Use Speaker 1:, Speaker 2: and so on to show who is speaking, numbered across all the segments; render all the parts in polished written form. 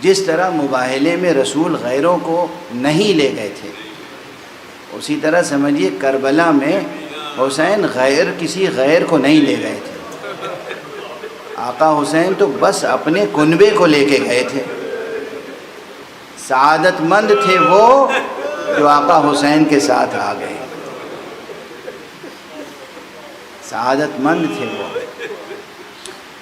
Speaker 1: جس طرح مباہلے میں رسول غیروں کو نہیں لے گئے تھے، اسی طرح سمجھیے کربلا میں حسین کسی غیر کو نہیں لے گئے تھے۔ آقا حسین تو بس اپنے کنبے کو لے کے گئے تھے۔ سعادت مند تھے وہ جو آقا حسین کے ساتھ آ گئے، سعادت مند تھے وہ،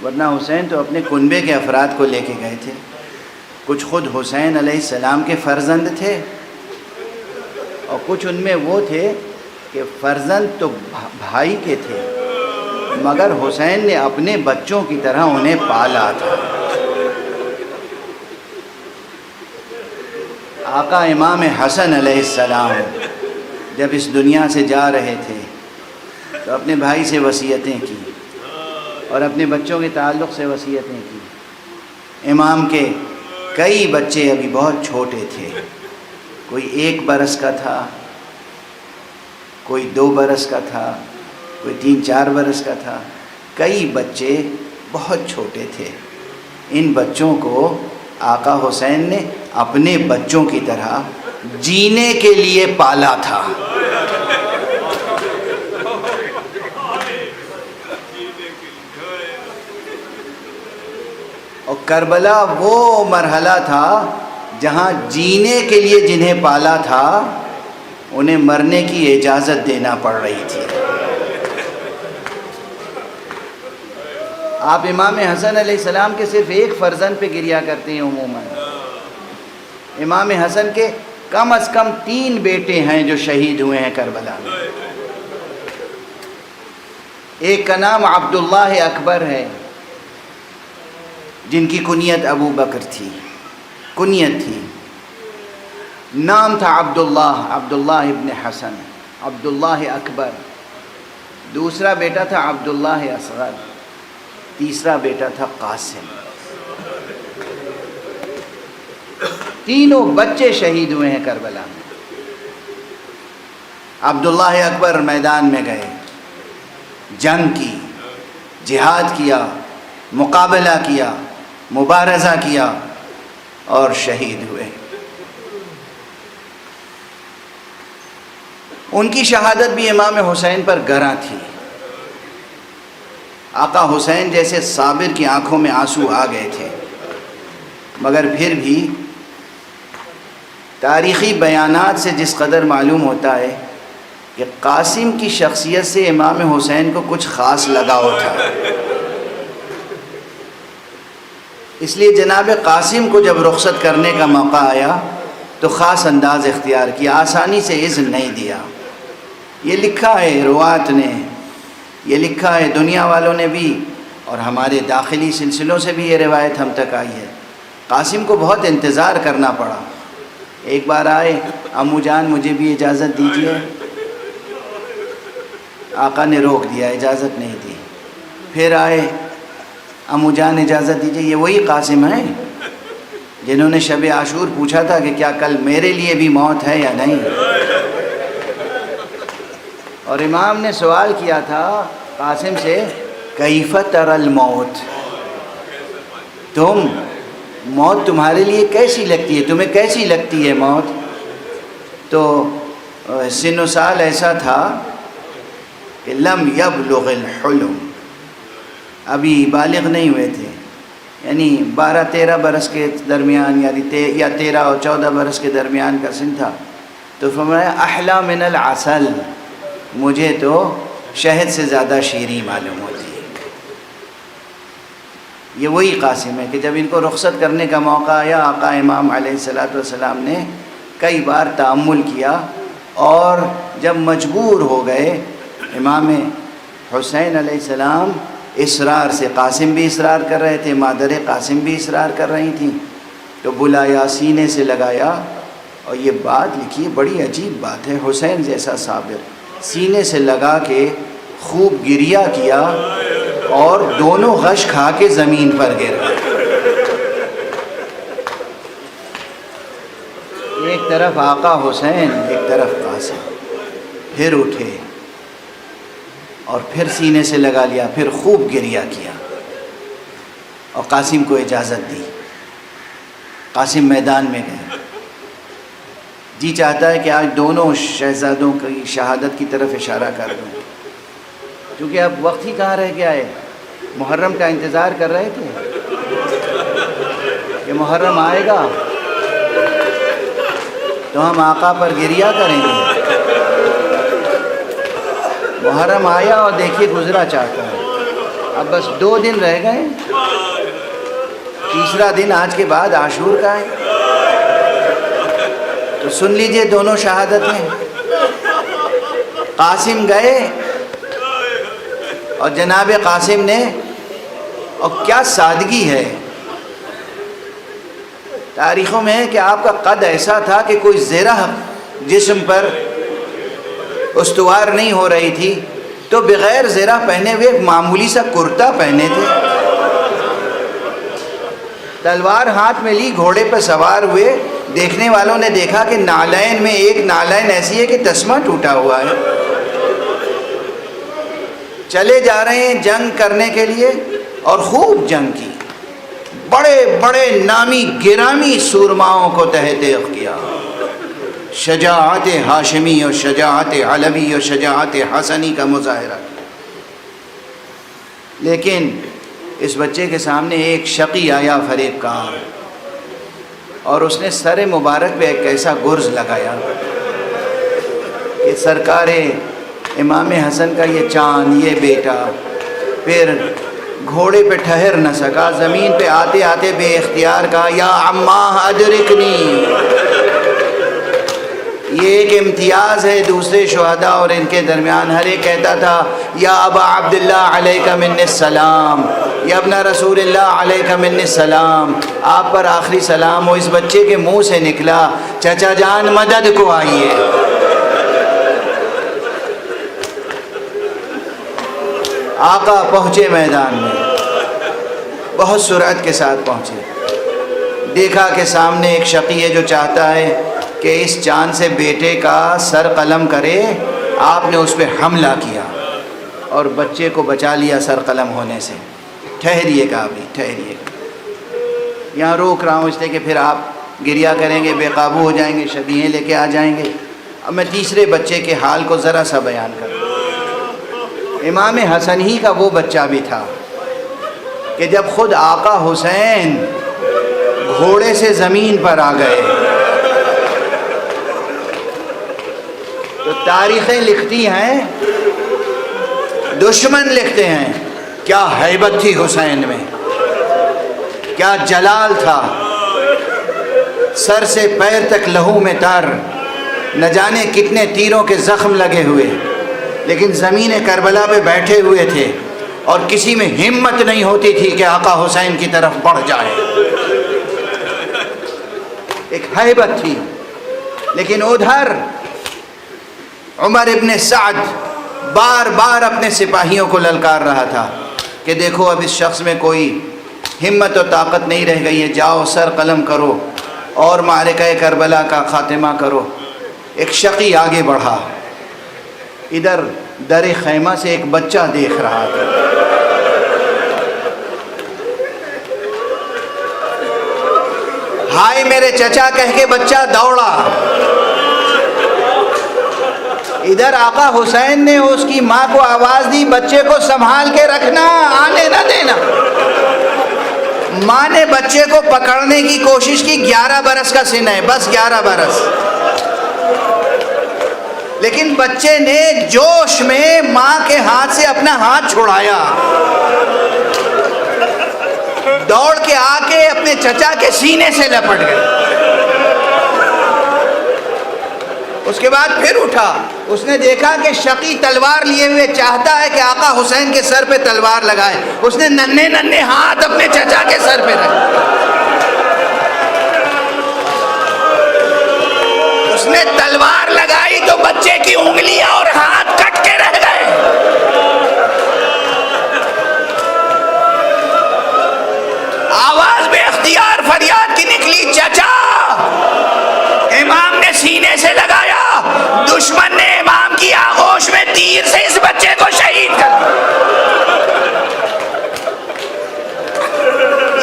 Speaker 1: ورنہ حسین تو اپنے کنبے کے افراد کو لے کے گئے تھے۔ کچھ خود حسین علیہ السلام کے فرزند تھے اور کچھ ان میں وہ تھے کہ فرزند تو بھائی کے تھے مگر حسین نے اپنے بچوں کی طرح انہیں پالا تھا۔ آقا امام حسن علیہ السلام جب اس دنیا سے جا رہے تھے تو اپنے بھائی سے وصیتیں کی اور اپنے بچوں کے تعلق سے وصیتیں کی۔ امام کے کئی بچے ابھی بہت چھوٹے تھے، کوئی 1 برس کا تھا، کوئی 2 برس کا تھا، کوئی 3-4 برس کا تھا، کئی بچے بہت چھوٹے تھے۔ ان بچوں کو آقا حسین نے اپنے بچوں کی طرح جینے کے لیے پالا تھا۔ اور کربلا وہ مرحلہ تھا جہاں جینے کے لیے جنہیں پالا تھا انہیں مرنے کی اجازت دینا پڑ رہی تھی۔ آپ امام حسن علیہ السلام کے صرف ایک فرزند پہ گریہ کرتے ہیں عموماً۔ امام حسن کے کم از کم 3 بیٹے ہیں جو شہید ہوئے ہیں کربلا میں۔ ایک کا نام عبداللہ اکبر ہے جن کی کنیت ابو بکر تھی، کنیت تھی، نام تھا عبداللہ ابن حسن، عبداللہ اکبر۔ دوسرا بیٹا تھا عبداللہ اصغر، تیسرا بیٹا تھا قاسم۔ تینوں بچے شہید ہوئے ہیں کربلا میں۔ عبداللہ اکبر میدان میں گئے، جنگ کی، جہاد کیا، مقابلہ کیا، مبارزہ کیا اور شہید ہوئے۔ ان کی شہادت بھی امام حسین پر گراں تھی۔ آقا حسین جیسے صابر کی آنکھوں میں آنسو آ گئے تھے، مگر پھر بھی تاریخی بیانات سے جس قدر معلوم ہوتا ہے کہ قاسم کی شخصیت سے امام حسین کو کچھ خاص لگاؤ تھا، اس لیے جناب قاسم کو جب رخصت کرنے کا موقع آیا تو خاص انداز اختیار کیا، آسانی سے اذن نہیں دیا۔ یہ لکھا ہے روات نے، یہ لکھا ہے دنیا والوں نے بھی، اور ہمارے داخلی سلسلوں سے بھی یہ روایت ہم تک آئی ہے۔ قاسم کو بہت انتظار کرنا پڑا۔ ایک بار آئے، امو جان مجھے بھی اجازت دیجیے، آقا نے روک دیا، اجازت نہیں دی۔ پھر آئے، امو جان اجازت دیجیے۔ یہ وہی قاسم ہیں جنہوں نے شب عاشور پوچھا تھا کہ کیا کل میرے لیے بھی موت ہے یا نہیں، اور امام نے سوال کیا تھا قاسم سے، کیف تری الموت، موت تمہارے لیے کیسی لگتی ہے، تمہیں کیسی لگتی ہے موت؟ تو سن و سال ایسا تھا کہ لم یبلغ الحلم، ابھی بالغ نہیں ہوئے تھے، یعنی 12-13 برس کے درمیان یا 13 اور 14 برس کے درمیان کا سن تھا۔ تو فرمایا احلی من العسل، مجھے تو شہد سے زیادہ شیریں معلوم ہوتی ہے۔ یہ وہی قاسم ہے کہ جب ان کو رخصت کرنے کا موقع آیا، آقا امام علیہ السلام نے کئی بار تأمل کیا، اور جب مجبور ہو گئے امام حسین علیہ السلام اصرار سے، قاسم بھی اصرار کر رہے تھے، مادر قاسم بھی اصرار کر رہی تھیں، تو بلایا، سینے سے لگایا، اور یہ بات لکھی، بڑی عجیب بات ہے، حسین جیسا صابر سینے سے لگا کے خوب گریہ کیا اور دونوں غش کھا کے زمین پر گر گئے۔ ایک طرف آقا حسین، ایک طرف قاسم۔ پھر اٹھے اور پھر سینے سے لگا لیا، پھر خوب گریہ کیا اور قاسم کو اجازت دی۔ قاسم میدان میں گئے، جی چاہتا ہے کہ آج دونوں شہزادوں کی شہادت کی طرف اشارہ کر دوں، کیونکہ اب وقت ہی کہاں رہ گیا ہے۔ محرم کا انتظار کر رہے تھے کہ محرم آئے گا تو ہم آقا پر گریہ کریں گے۔ محرم آیا اور دیکھیے گزرا چاہتا ہے، اب بس 2 دن رہ گئے، تیسرا دن آج کے بعد عاشور کا ہے، تو سن لیجئے دونوں شہادتیں۔ قاسم گئے اور جناب قاسم نے، اور کیا سادگی ہے، تاریخوں میں ہے کہ آپ کا قد ایسا تھا کہ کوئی زرہ جسم پر استوار نہیں ہو رہی تھی، تو بغیر زرہ پہنے ہوئے ایک معمولی سا کرتا پہنے تھے، تلوار ہاتھ میں لی، گھوڑے پر سوار ہوئے۔ دیکھنے والوں نے دیکھا کہ نالین میں ایک نالین ایسی ہے کہ تسمہ ٹوٹا ہوا ہے، چلے جا رہے ہیں جنگ کرنے کے لیے، اور خوب جنگ کی، بڑے بڑے نامی گرامی سورماؤں کو تحت تیغ کیا، شجاعت ہاشمی اور شجاعت علوی اور شجاعت حسنی کا مظاہرہ کیا۔ لیکن اس بچے کے سامنے ایک شقی آیا فریب کار، اور اس نے سر مبارک پہ ایک ایسا گرز لگایا کہ سرکار امام حسن کا یہ چاند، یہ بیٹا، پھر گھوڑے پہ ٹھہر نہ سکا، زمین پہ آتے آتے بے اختیار کہا یا عماہ ادرکنی۔ یہ ایک امتیاز ہے دوسرے شہداء اور ان کے درمیان، ہر ایک کہتا تھا یا ابا عبداللہ علیک منی السلام، یا ابن رسول اللہ علیک منی السلام، آپ پر آخری سلام ہو۔ اس بچے کے منہ سے نکلا چچا جان مدد کو آئیے۔ آقا پہنچے میدان میں، بہت سرعت کے ساتھ پہنچے، دیکھا کہ سامنے ایک شقی ہے جو چاہتا ہے کہ اس چاند سے بیٹے کا سر قلم کرے۔ آپ نے اس پہ حملہ کیا اور بچے کو بچا لیا سر قلم ہونے سے۔ ٹھہریے گا ابھی، ٹھہریے گا، یہاں روک رہا ہوں اس لیے کہ پھر آپ گریہ کریں گے، بے قابو ہو جائیں گے، شبیہیں لے کے آ جائیں گے۔ اب میں تیسرے بچے کے حال کو ذرا سا بیان کروں۔ امام حسن ہی کا وہ بچہ بھی تھا کہ جب خود آقا حسین گھوڑے سے زمین پر آ گئے تو تاریخیں لکھتی ہیں، دشمن لکھتے ہیں، کیا ہیبت تھی حسین میں، کیا جلال تھا، سر سے پیر تک لہو میں تر، نہ جانے کتنے تیروں کے زخم لگے ہوئے، لیکن زمین کربلا پہ بیٹھے ہوئے تھے اور کسی میں ہمت نہیں ہوتی تھی کہ آقا حسین کی طرف بڑھ جائے۔ ایک ہیبت تھی۔ لیکن ادھر عمر ابن سعد بار بار اپنے سپاہیوں کو للکار رہا تھا کہ دیکھو اب اس شخص میں کوئی ہمت و طاقت نہیں رہ گئی ہے، جاؤ سر قلم کرو اور معرکہ کربلا کا خاتمہ کرو۔ ایک شقی آگے بڑھا، ادھر در خیمہ سے ایک بچہ دیکھ رہا تھا، ہائے میرے چچا کہہ کے بچہ دوڑا۔ ادھر آقا حسین نے اس کی ماں کو آواز دی بچے کو سنبھال کے رکھنا، آنے نہ دینا۔ ماں نے بچے کو پکڑنے کی کوشش کی، 11 برس کا سن ہے، بس 11 برس، لیکن بچے نے جوش میں ماں کے ہاتھ سے اپنا ہاتھ چھڑایا، دوڑ کے آ کے اپنے چچا کے سینے سے لپٹ گئے۔ اس کے بعد پھر اٹھا، اس نے دیکھا کہ شقی تلوار لیے ہوئے چاہتا ہے کہ آقا حسین کے سر پہ تلوار لگائے۔ اس نے ننھے ننھے ہاتھ اپنے چچا کے سر پہ رکھے، اس نے تلوار لگائی تو بچے کی انگلیاں اور ہاتھ کٹ کے رہ گئے۔ آواز بے اختیار فریاد کی نکلی، چچا! امام نے سینے سے لگایا، دشمن نے امام کی آغوش میں تیر سے اس بچے کو شہید کر دیا۔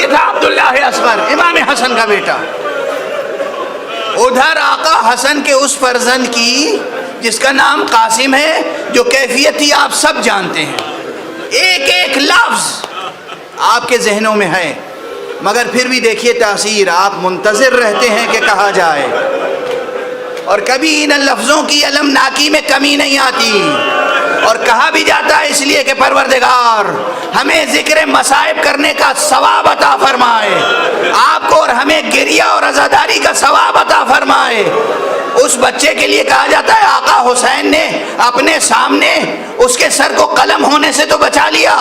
Speaker 1: یہ تھا عبداللہ اصغر۔ حسن کا بیٹا، ادھر آقا حسن کے اس فرزند کی جس کا نام قاسم ہے، جو کیفیت ہی آپ سب جانتے ہیں، ایک ایک لفظ آپ کے ذہنوں میں ہے، مگر پھر بھی دیکھیے تاثیر، آپ منتظر رہتے ہیں کہ کہا جائے، اور کبھی ان لفظوں کی المناکی میں کمی نہیں آتی، اور کہا بھی جاتا ہے اس لیے کہ پروردگار ہمیں ذکر مصائب کرنے کا ثواب عطا فرمائے، آپ کو اور ہمیں گریہ اور عزاداری کا ثواب عطا فرمائے۔ اس بچے کے لیے کہا جاتا ہے آقا حسین نے اپنے سامنے اس کے سر کو قلم ہونے سے تو بچا لیا،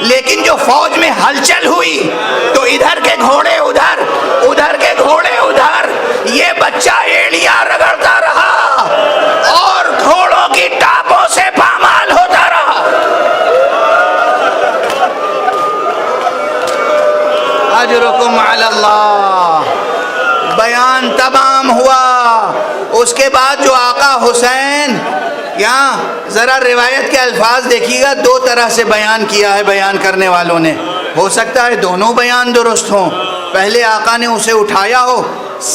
Speaker 1: لیکن جو فوج میں ہلچل ہوئی تو ادھر کے گھوڑے ادھر، ادھر کے گھوڑے ادھر، یہ بچہ ایڑیاں رگڑتا رہا اور گھوڑوں کی ٹاپوں سے پامال ہوتا رہا۔ اجرکم علی اللہ۔ بیان تمام ہوا۔ اس کے بعد جو آقا حسین، یہاں ذرا روایت کے الفاظ دیکھیے گا، دو طرح سے بیان کیا ہے بیان کرنے والوں نے، ہو سکتا ہے دونوں بیان درست ہوں۔ پہلے آقا نے اسے اٹھایا ہو،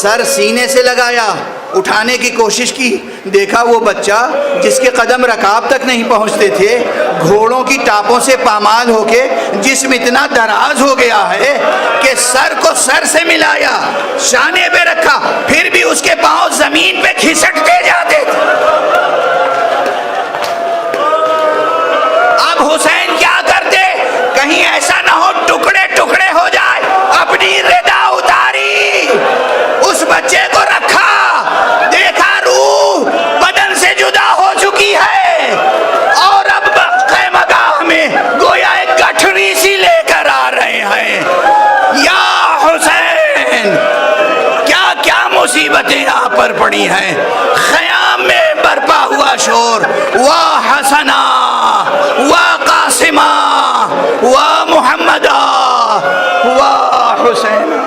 Speaker 1: سر سینے سے لگایا، اٹھانے کی کوشش کی، دیکھا وہ بچہ جس کے قدم رکاب تک نہیں پہنچتے تھے، گھوڑوں کی ٹاپوں سے پامال ہو کے جسم اتنا دراز ہو گیا ہے کہ سر کو سر سے ملایا، شانے پہ رکھا، پھر بھی اس کے پاؤں زمین پہ کھسٹتے جاتے تھے۔ اب حسین کیا کرتے؟ کہیں ایسا نہ ہو ٹکڑے ٹکڑے ہو جائے، اپنی ردا اتاری، اس بچے کو رکھا، دیکھا روح بدن سے جدا ہو چکی ہے، اور اب خیمگاہ میں گویا ایک گٹھڑی سی لے کر آ رہے ہیں۔ یا حسین، کیا کیا مصیبتیں آپ پر پڑی ہیں۔ خیام میں برپا ہوا شور، وا حسنا وا قاسمہ وا محمدہ وا حسین۔